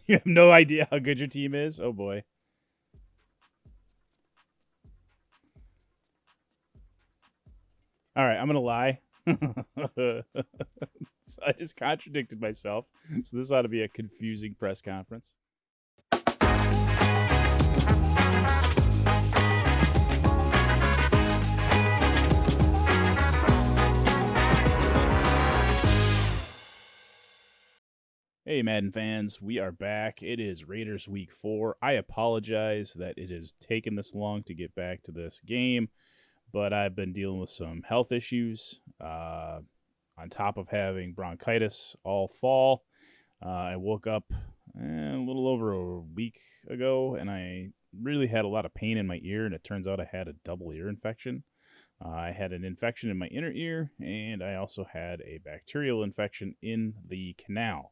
You have no idea how good your team is? Oh, boy. All right, I'm going to lie. So I just contradicted myself. So this ought to be a confusing press conference. Hey, Madden fans, we are back. It is Raiders Week 4. I apologize that it has taken this long to get back to this game, but I've been dealing with some health issues. On top of having bronchitis all fall, I woke up a little over a week ago, and I really had a lot of pain in my ear, and it turns out I had a double ear infection. I had an infection in my inner ear, and I also had a bacterial infection in the canal.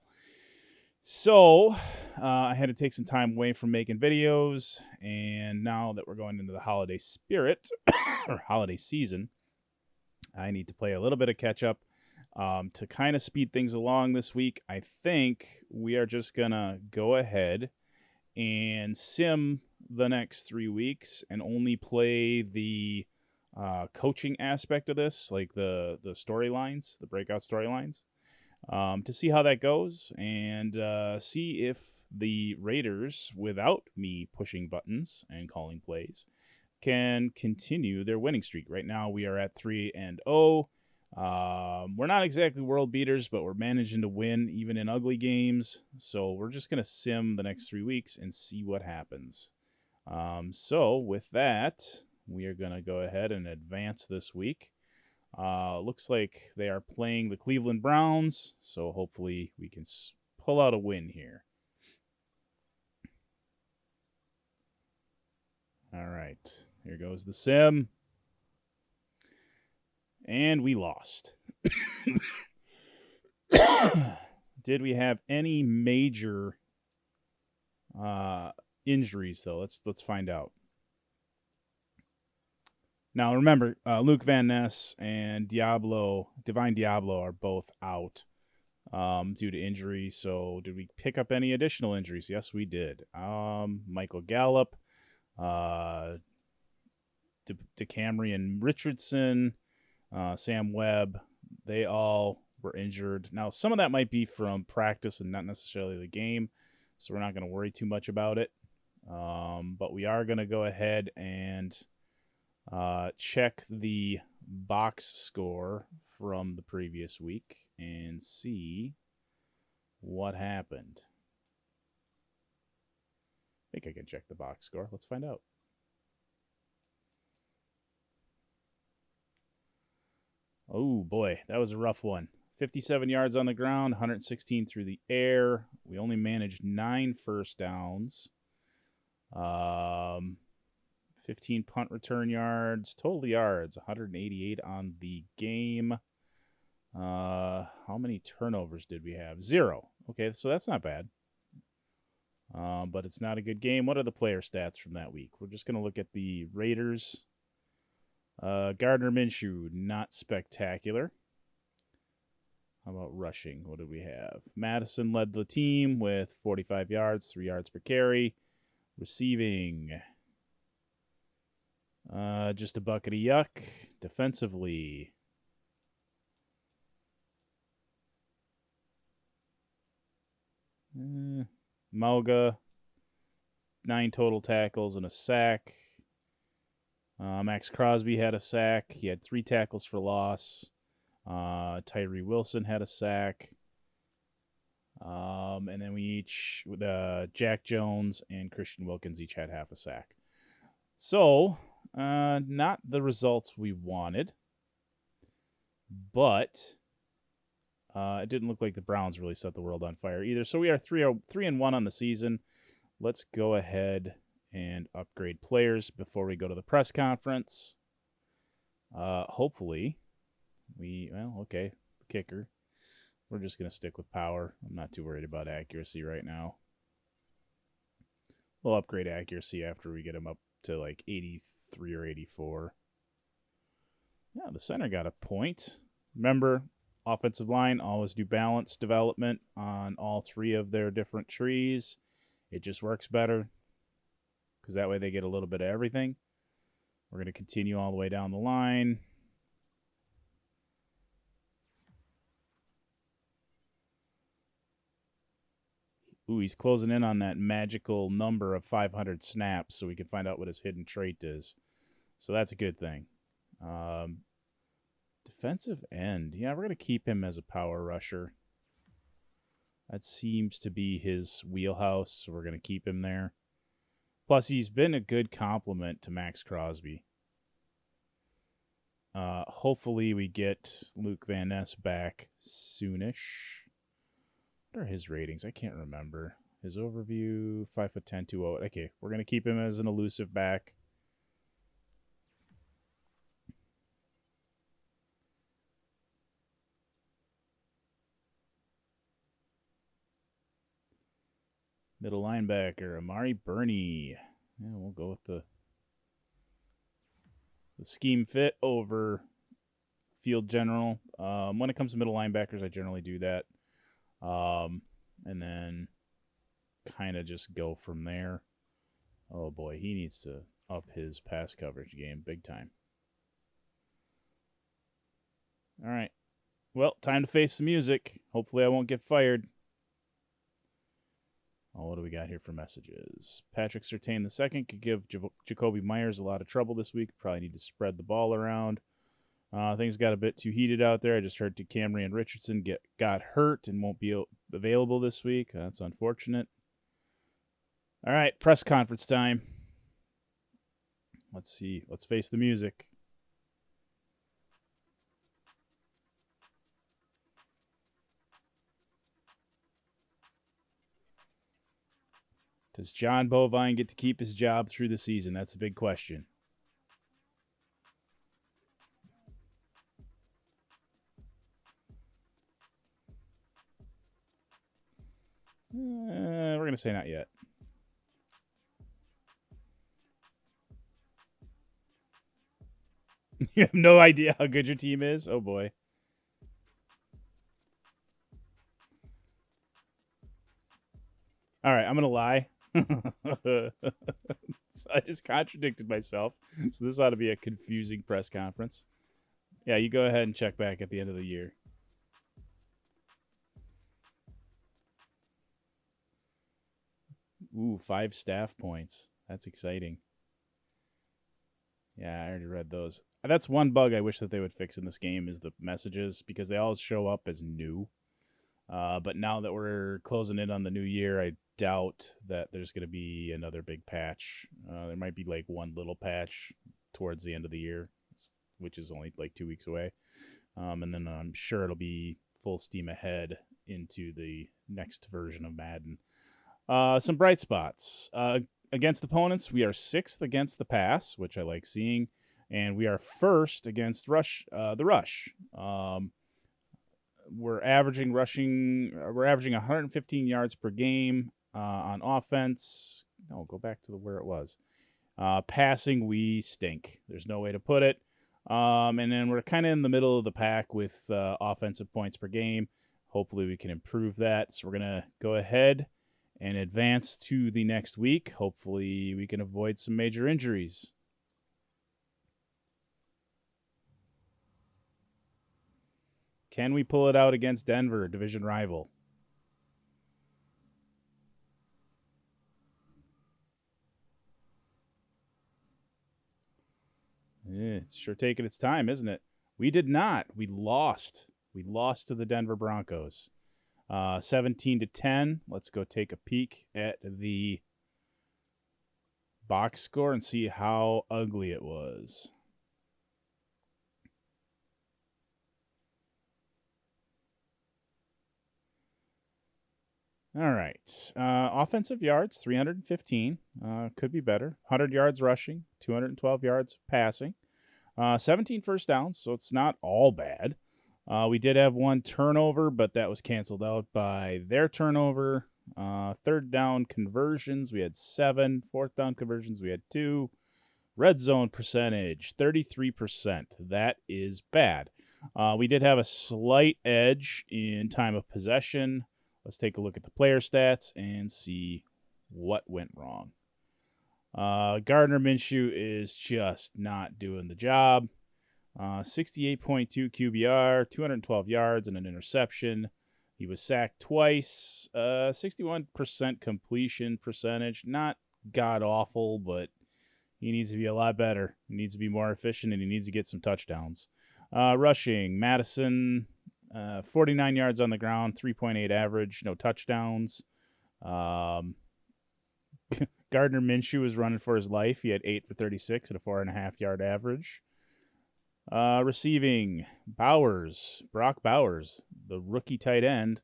So I had to take some time away from making videos, and now that we're going into the holiday spirit, or holiday season, I need to play a little bit of catch up. To kind of speed things along this week, I think we are just going to go ahead and sim the next 3 weeks and only play the coaching aspect of this, like the storylines, the breakout storylines. To see how that goes and see if the Raiders, without me pushing buttons and calling plays, can continue their winning streak. Right now, we are at 3-0. We're not exactly world beaters, but we're managing to win even in ugly games. So we're just going to sim the next 3 weeks and see what happens. So with that, we are going to go ahead and advance this week. Looks like they are playing the Cleveland Browns, so hopefully we can pull out a win here. All right, here goes the sim. And we lost. Did we have any major injuries, though? Let's find out. Now, remember, Luke Van Ness and Divine Diablo are both out due to injury. So did we pick up any additional injuries? Yes, we did. Michael Gallup, DeCamerion Richardson, Sam Webb, they all were injured. Now, some of that might be from practice and not necessarily the game, so we're not going to worry too much about it. But we are going to go ahead and check the box score from the previous week and see what happened. I think I can check the box score. Let's find out. Oh, boy, that was a rough one. 57 yards on the ground, 116 through the air. We only managed 9 first downs. 15 punt return yards. Total yards, 188 on the game. How many turnovers did we have? 0. Okay, so that's not bad. But it's not a good game. What are the player stats from that week? We're just going to look at the Raiders. Gardner Minshew, not spectacular. How about rushing? What did we have? Madison led the team with 45 yards, 3 yards per carry. Receiving, just a bucket of yuck. Defensively, Mauga, 9 total tackles and a sack. Max Crosby had a sack. He had 3 tackles for loss. Tyree Wilson had a sack. And then Jack Jones and Christian Wilkins each had half a sack. So, not the results we wanted. But it didn't look like the Browns really set the world on fire either. So we are 3-1 on the season. Let's go ahead and upgrade players before we go to the press conference. Hopefully, the kicker. We're just going to stick with power. I'm not too worried about accuracy right now. We'll upgrade accuracy after we get him up to like 83 or 84. Yeah, the center got a point. Remember, offensive line always do balanced development on all 3 of their different trees. It just works better because that way they get a little bit of everything. We're going to continue all the way down the line. Ooh, he's closing in on that magical number of 500 snaps so we can find out what his hidden trait is. So that's a good thing. Defensive end. Yeah, we're going to keep him as a power rusher. That seems to be his wheelhouse, so we're going to keep him there. Plus, he's been a good complement to Max Crosby. Hopefully, we get Luke Van Ness back soonish. What are his ratings? I can't remember. His overview, 5'10", 208. Okay, we're going to keep him as an elusive back. Middle linebacker, Amari Burney. Yeah, we'll go with the scheme fit over field general. When it comes to middle linebackers, I generally do that. And then kind of just go from there. Oh boy, he needs to up his pass coverage game big time. All right. Well, time to face the music. Hopefully I won't get fired. Oh, what do we got here for messages? Patrick Surtain II could give Jacoby Myers a lot of trouble this week. Probably need to spread the ball around. Things got a bit too heated out there. I just heard Camry and Richardson got hurt and won't be available this week. That's unfortunate. All right, press conference time. Let's see. Let's face the music. Does John Bovine get to keep his job through the season? That's a big question. We're going to say not yet. You have no idea how good your team is? Oh, boy. All right, I'm going to lie. So I just contradicted myself. So this ought to be a confusing press conference. Yeah, you go ahead and check back at the end of the year. Ooh, 5 staff points. That's exciting. Yeah, I already read those. That's one bug I wish that they would fix in this game is the messages because they always show up as new. But now that we're closing in on the new year, I doubt that there's going to be another big patch. There might be like one little patch towards the end of the year, which is only like 2 weeks away. And then I'm sure it'll be full steam ahead into the next version of Madden. Some bright spots. Against opponents, we are 6th against the pass, which I like seeing. And we are 1st against the rush. We're averaging 115 yards per game on offense. No, go back to where it was. Passing, we stink. There's no way to put it. And then we're kind of in the middle of the pack with offensive points per game. Hopefully we can improve that. So we're going to go ahead and advance to the next week. Hopefully we can avoid some major injuries. Can we pull it out against Denver, division rival? It's sure taking its time, isn't it? We did not. We lost. We lost to the Denver Broncos. 17-10. Let's go take a peek at the box score and see how ugly it was. All right. Offensive yards, 315. Could be better. 100 yards rushing, 212 yards passing. 17 first downs, so it's not all bad. We did have one turnover, but that was canceled out by their turnover. Third down conversions, we had 7. Fourth down conversions, we had 2. Red zone percentage, 33%. That is bad. We did have a slight edge in time of possession. Let's take a look at the player stats and see what went wrong. Gardner Minshew is just not doing the job. 68.2 QBR, 212 yards, and an interception. He was sacked twice. 61% completion percentage. Not god-awful, but he needs to be a lot better. He needs to be more efficient, and he needs to get some touchdowns. Rushing, Madison, 49 yards on the ground, 3.8 average, no touchdowns. Gardner Minshew was running for his life. He had 8 for 36 at a 4.5-yard average. Receiving, Brock Bowers, the rookie tight end,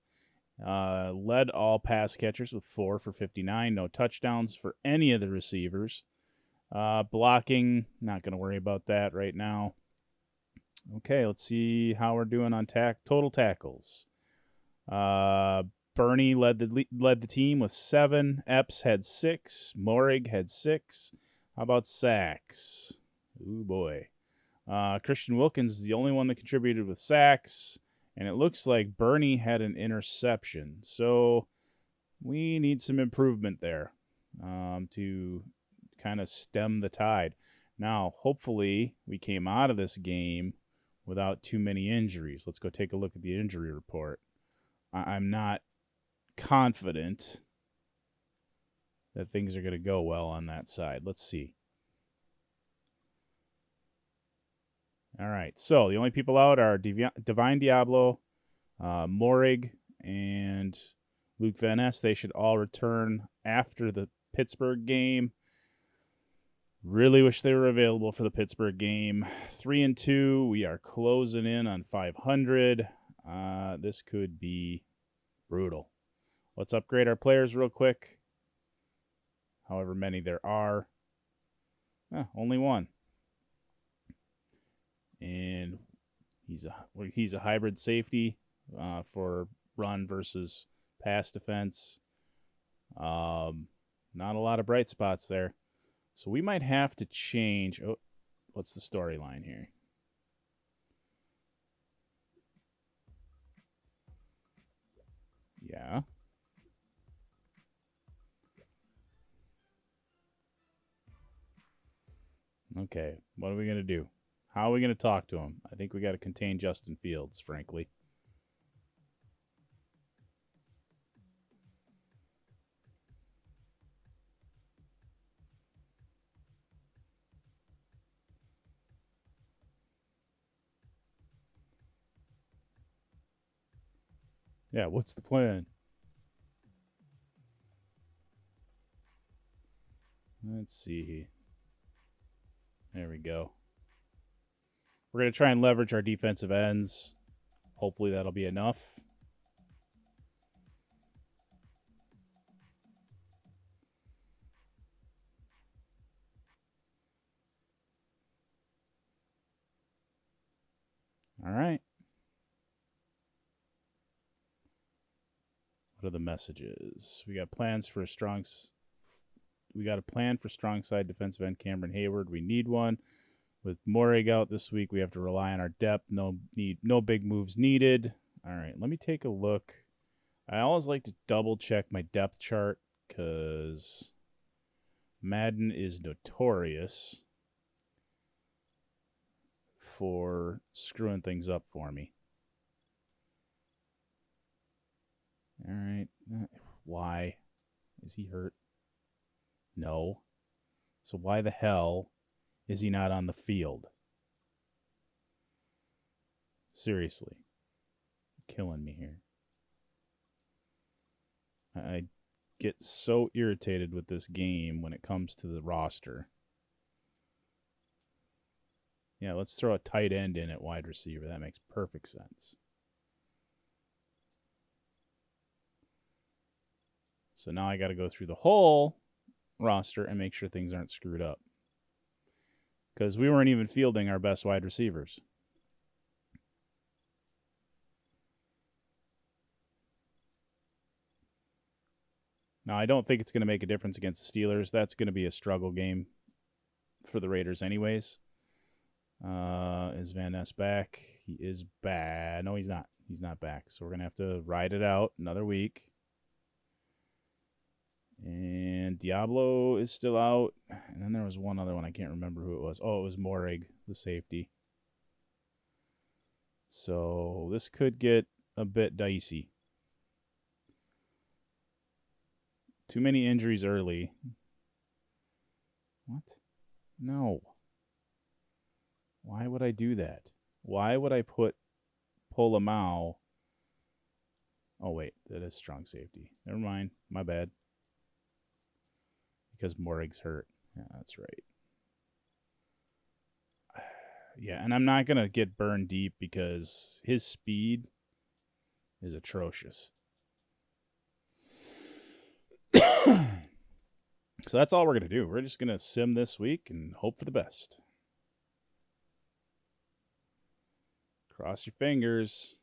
led all pass catchers with 4 for 59. No touchdowns for any of the receivers. Blocking, not going to worry about that right now. Okay, let's see how we're doing on total tackles. Bernie led the team with 7. Epps had 6. Morig had 6. How about sacks? Ooh, boy. Christian Wilkins is the only one that contributed with sacks, and it looks like Bernie had an interception. So we need some improvement there to kind of stem the tide. Now, hopefully, we came out of this game without too many injuries. Let's go take a look at the injury report. I'm not confident that things are going to go well on that side. Let's see. All right, so the only people out are Divine Diablo, Morig, and Luke Van Ness. They should all return after the Pittsburgh game. Really wish they were available for the Pittsburgh game. 3-2. We are closing in on 500. This could be brutal. Let's upgrade our players real quick. However many there are. Only one. And he's a hybrid safety for run versus pass defense. Not a lot of bright spots there. So we might have to change. Oh, what's the storyline here? Yeah. Okay, what are we going to do? How are we going to talk to him? I think we got to contain Justin Fields, frankly. Yeah, what's the plan? Let's see. There we go. We're going to try and leverage our defensive ends. Hopefully that'll be enough. All right. What are the messages? We got plans for a strong... We got a plan for strong side defensive end Cameron Hayward. We need one. With Morig out this week, we have to rely on our depth. No big moves needed. All right, let me take a look. I always like to double check my depth chart because Madden is notorious for screwing things up for me. All right, why? Is he hurt? No. So why the hell is he not on the field? Seriously. You're killing me here. I get so irritated with this game when it comes to the roster. Yeah, let's throw a tight end in at wide receiver. That makes perfect sense. So now I got to go through the whole roster and make sure things aren't screwed up. Because we weren't even fielding our best wide receivers. Now, I don't think it's going to make a difference against the Steelers. That's going to be a struggle game for the Raiders anyways. Is Van Ness back? He is back. No, he's not. He's not back. So we're going to have to ride it out another week. And Diablo is still out. And then there was one other one. I can't remember who it was. Oh, it was Morig, the safety. So this could get a bit dicey. Too many injuries early. What? No. Why would I do that? Why would I put Polamau? Oh, wait. That is strong safety. Never mind. My bad. Because Morig's hurt. Yeah, that's right. Yeah, and I'm not going to get burned deep because his speed is atrocious. So that's all we're going to do. We're just going to sim this week and hope for the best. Cross your fingers.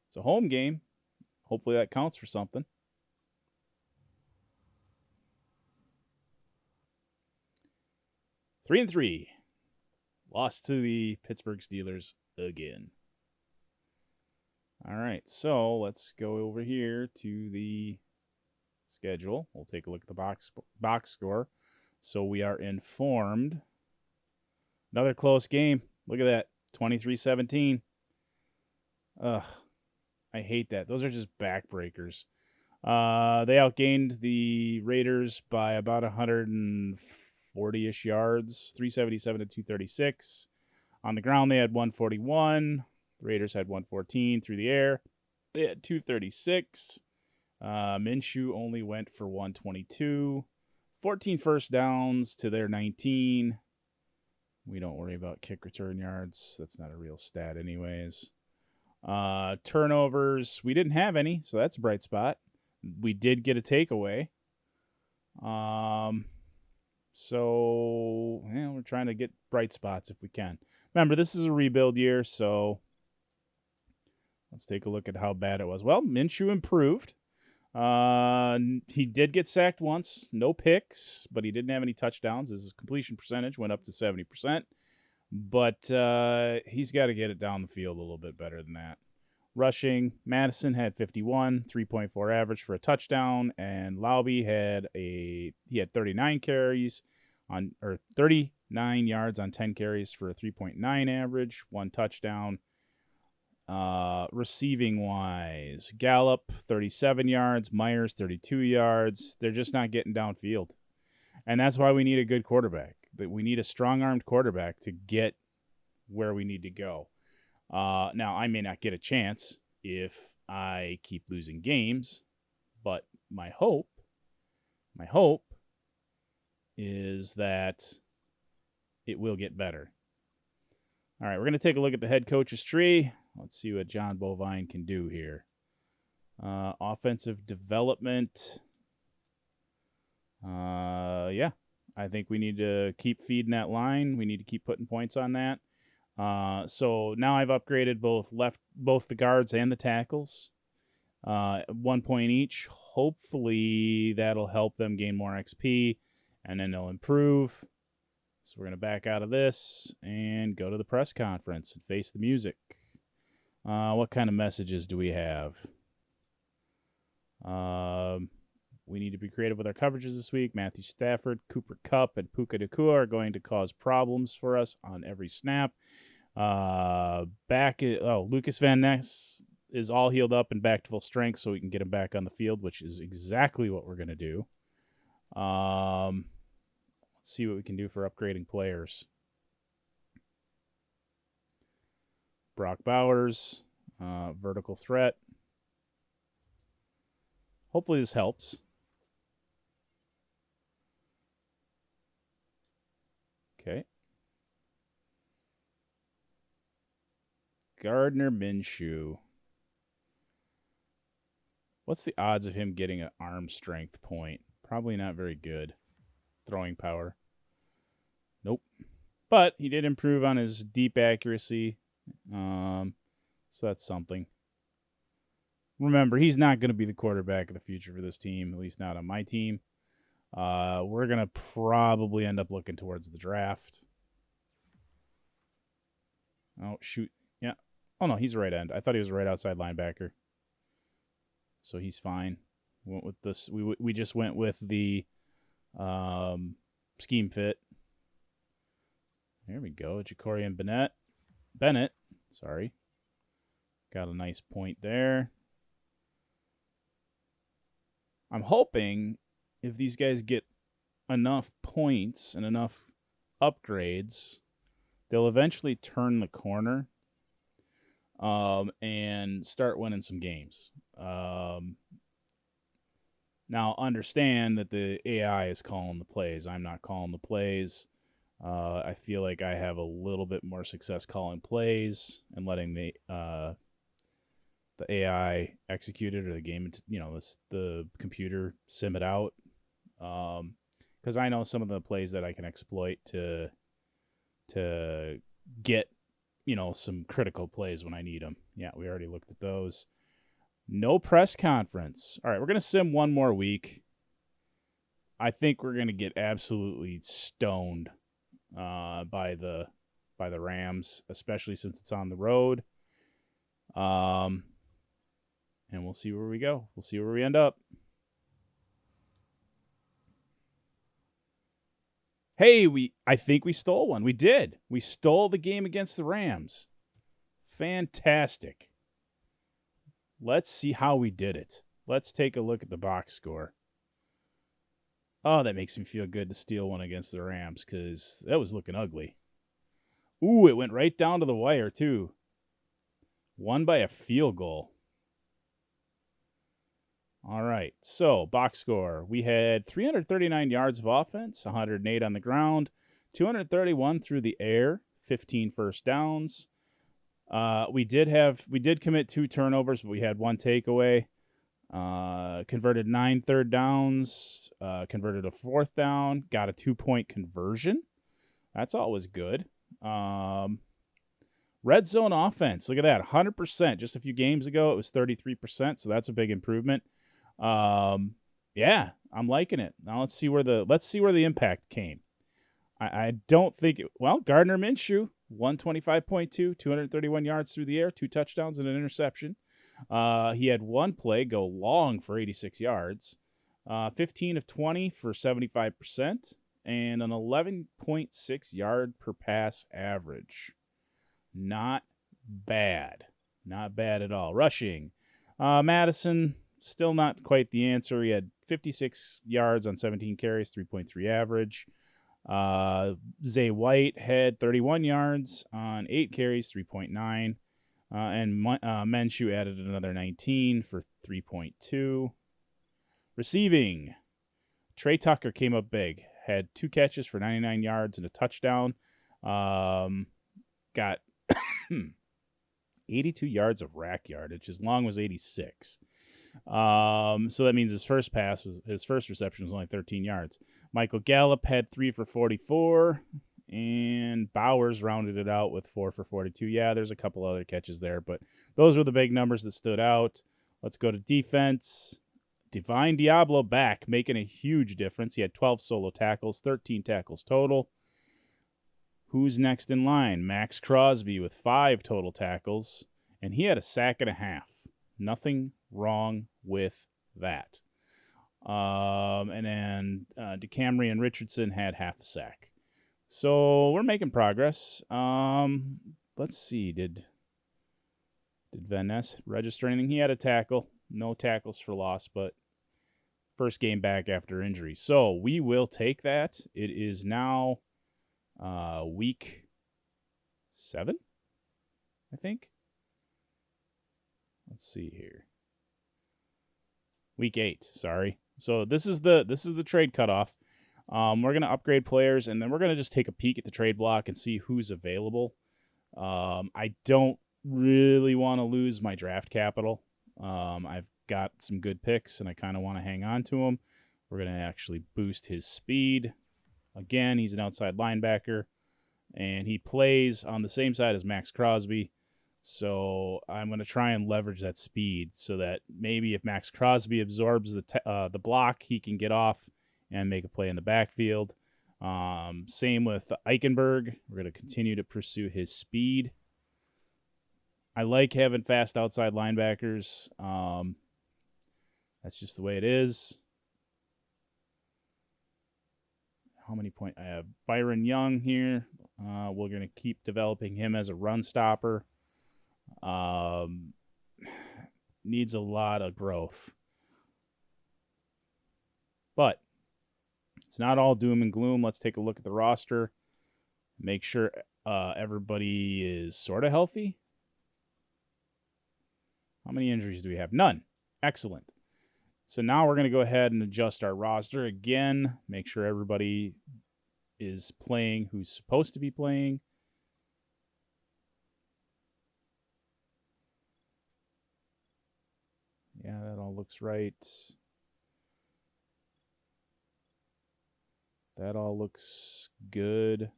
It's a home game. Hopefully that counts for something. 3-3. Lost to the Pittsburgh Steelers again. All right, so let's go over here to the schedule. We'll take a look at the box score. So we are informed. Another close game. Look at that, 23-17. Ugh, I hate that. Those are just backbreakers. They outgained the Raiders by about 140-ish yards, 377 to 236. On the ground, they had 141. The Raiders had 114 through the air. They had 236. Minshew only went for 122. 14 first downs to their 19. We don't worry about kick return yards. That's not a real stat anyways. Turnovers, we didn't have any, so that's a bright spot. We did get a takeaway. So we're trying to get bright spots if we can. Remember, this is a rebuild year, so let's take a look at how bad it was. Well, Minshew improved. He did get sacked once, no picks, but he didn't have any touchdowns. His completion percentage went up to 70%, but he's got to get it down the field a little bit better than that. Rushing, Madison had 51, 3.4 average for a touchdown, and Laube had 39 carries 39 yards on 10 carries for a 3.9 average, one touchdown. Receiving wise, Gallup 37 yards, Myers 32 yards. They're just not getting downfield, and that's why we need a good quarterback. That we need a strong-armed quarterback to get where we need to go. Now, I may not get a chance if I keep losing games, but my hope is that it will get better. All right, we're going to take a look at the head coach's tree. Let's see what John Bovine can do here. Offensive development. Yeah, I think we need to keep feeding that line. We need to keep putting points on that. So now I've upgraded both the guards and the tackles. 1 point each. Hopefully that'll help them gain more XP, and then they'll improve. So we're going to back out of this and go to the press conference and face the music. What kind of messages do we have? We need to be creative with our coverages this week. Matthew Stafford, Cooper Kupp, and Puka Nacua are going to cause problems for us on every snap. Lucas Van Ness is all healed up and back to full strength, so we can get him back on the field, which is exactly what we're going to do. Let's see what we can do for upgrading players. Brock Bowers, vertical threat. Hopefully this helps. Okay. Gardner Minshew. What's the odds of him getting an arm strength point? Probably not very good. Throwing power. Nope. But he did improve on his deep accuracy. So that's something. Remember, he's not going to be the quarterback of the future for this team, at least not on my team. We're going to probably end up looking towards the draft. Oh, shoot. Yeah. Oh, no, he's right end. I thought he was right outside linebacker. So he's fine. Went with this. We just went with the scheme fit. There we go. Jacorian Bennett. Sorry. Got a nice point there. I'm hoping if these guys get enough points and enough upgrades, they'll eventually turn the corner and start winning some games. Now, understand that the AI is calling the plays. I'm not calling the plays. I feel like I have a little bit more success calling plays and letting the AI execute it, or the game, the computer sim it out. Because I know some of the plays that I can exploit to get, some critical plays when I need them. Yeah, we already looked at those. No press conference. All right, we're going to sim one more week. I think we're going to get absolutely stoned by the Rams, especially since it's on the road. And we'll see where we go. We'll see where we end up. Hey, I think we stole one. We did. We stole the game against the Rams. Fantastic. Let's see how we did it. Let's take a look at the box score. Oh, that makes me feel good to steal one against the Rams because that was looking ugly. Ooh, it went right down to the wire, too. Won by a field goal. All right, so box score. We had 339 yards of offense, 108 on the ground, 231 through the air, 15 first downs. We did commit 2 turnovers, but we had 1 takeaway. Converted 9 third downs, converted a 4th down, got a 2-point conversion. That's always good. Red zone offense, look at that, 100%. Just a few games ago, it was 33%, so that's a big improvement. Yeah, I'm liking it. Now let's see where the impact came. I don't think Gardner Minshew, 125.2, 231 yards through the air, 2 touchdowns and an interception. He had 1 play go long for 86 yards, 15 of 20 for 75%, and an 11.6 yard per pass average. Not bad. Not bad at all. Rushing. Madison, still not quite the answer. He had 56 yards on 17 carries, 3.3 average. Zay White had 31 yards on 8 carries, 3.9. And Minshew added another 19 for 3.2. Receiving. Trey Tucker came up big. Had 2 catches for 99 yards and a touchdown. Got 82 yards of rack yardage. His long was 86. So that means his first reception was only 13 yards. Michael Gallup had 3 for 44. And Bowers rounded it out with 4 for 42. Yeah, there's a couple other catches there, but those were the big numbers that stood out. Let's go to defense. Divine Diablo back, making a huge difference. He had 12 solo tackles, 13 tackles total. Who's next in line? Max Crosby with 5 total tackles, and he had a sack and a half. Nothing wrong with that. And then DeCamerion Richardson had half a sack. So we're making progress. Let's see. Did Van Ness register anything? He had a tackle. No tackles for loss, but first game back after injury. So we will take that. It is now week 7, I think. Let's see here. Week 8, sorry. So this is the trade cutoff. We're going to upgrade players, and then we're going to just take a peek at the trade block and see who's available. I don't really want to lose my draft capital. I've got some good picks, and I kind of want to hang on to them. We're going to actually boost his speed. Again, he's an outside linebacker, and he plays on the same side as Max Crosby. So I'm going to try and leverage that speed so that maybe if Max Crosby absorbs the block, he can get off and make a play in the backfield. Same with Eichenberg. We're going to continue to pursue his speed. I like having fast outside linebackers. That's just the way it is. How many points? I have Byron Young here. We're going to keep developing him as a run stopper. Needs a lot of growth. But it's not all doom and gloom. Let's take a look at the roster. Make sure everybody is sort of healthy. How many injuries do we have? None. Excellent. So now we're going to go ahead and adjust our roster again. Make sure everybody is playing who's supposed to be playing. Yeah, that all looks right. That all looks good.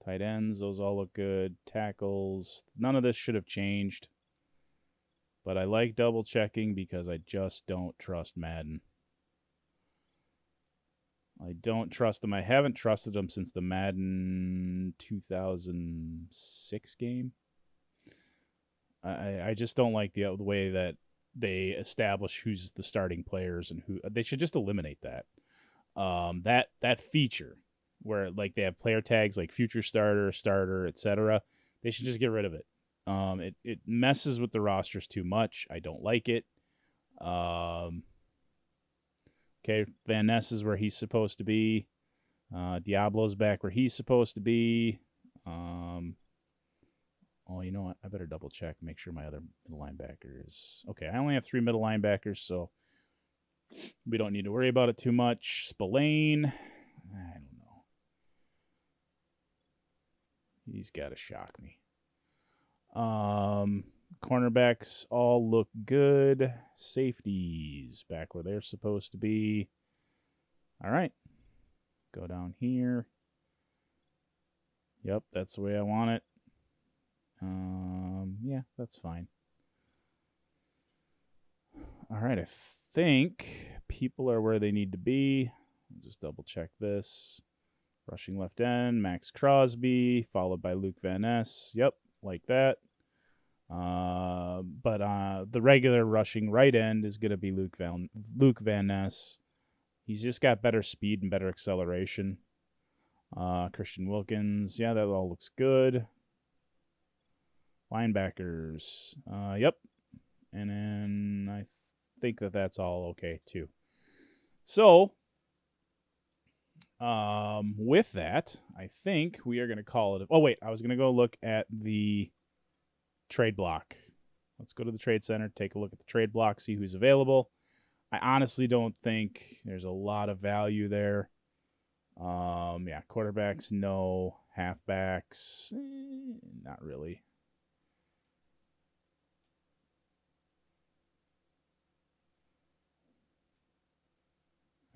Tight ends, those all look good. Tackles, none of this should have changed. But I like double checking because I just don't trust Madden. I don't trust them. I haven't trusted them since the Madden 2006 game. I just don't like the way that they establish who's the starting players and who. They should just eliminate that. That feature where like they have player tags like future starter, etc. They should just get rid of it. It messes with the rosters too much. I don't like it. Okay, Van Ness is where he's supposed to be. Diablo's back where he's supposed to be. Oh, you know what? I better double check, make sure my other middle linebackers. Okay, I only have 3 middle linebackers, so we don't need to worry about it too much. Spillane, I don't know. He's got to shock me. Cornerbacks all look good. Safeties back where they're supposed to be. All right. Go down here. Yep, that's the way I want it. Yeah, that's fine. All right, I think people are where they need to be. I'll just double check this. Rushing left end, Max Crosby, followed by Luke Van Ness. Yep, like that. But the regular rushing right end is going to be Luke Van Ness. He's just got better speed and better acceleration. Christian Wilkins, yeah, that all looks good. Linebackers, yep. And then I think that's all okay too. So, with that, I think we are going to call it. Oh wait, I was going to go look at the trade block. Let's go to the trade center, take a look at the trade block, see who's available. I honestly don't think there's a lot of value there. Yeah, quarterbacks, no. Halfbacks, not really.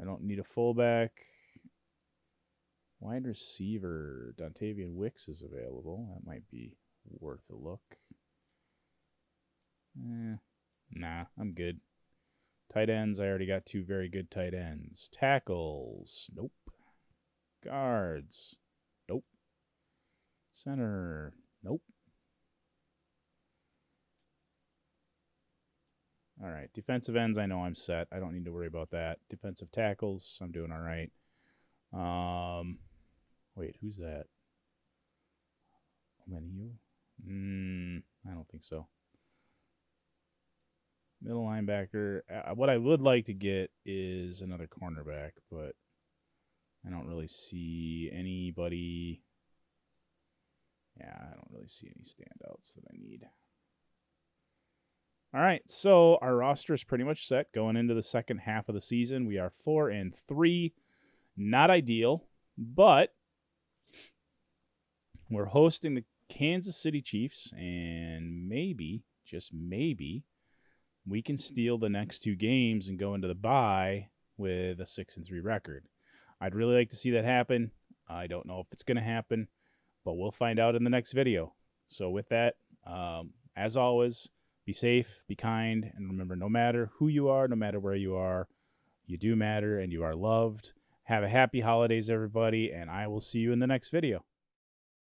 I don't need a fullback. Wide receiver, Dontavian Wicks is available. That might be worth a look. Nah, I'm good. Tight ends, I already got 2 very good tight ends. Tackles, nope. Guards, nope. Center, nope. All right, defensive ends, I know I'm set. I don't need to worry about that. Defensive tackles, I'm doing all right. Wait, who's that? Omeniu? I don't think so. Middle linebacker. What I would like to get is another cornerback, but I don't really see anybody. Yeah, I don't really see any standouts that I need. All right, so our roster is pretty much set going into the second half of the season. We are 4-3. Not ideal, but we're hosting the Kansas City Chiefs, and maybe, just maybe, we can steal the next 2 games and go into the bye with a 6-3 record. I'd really like to see that happen. I don't know if it's going to happen, but we'll find out in the next video. So with that, as always, be safe, be kind, and remember, no matter who you are, no matter where you are, you do matter and you are loved. Have a happy holidays, everybody, and I will see you in the next video.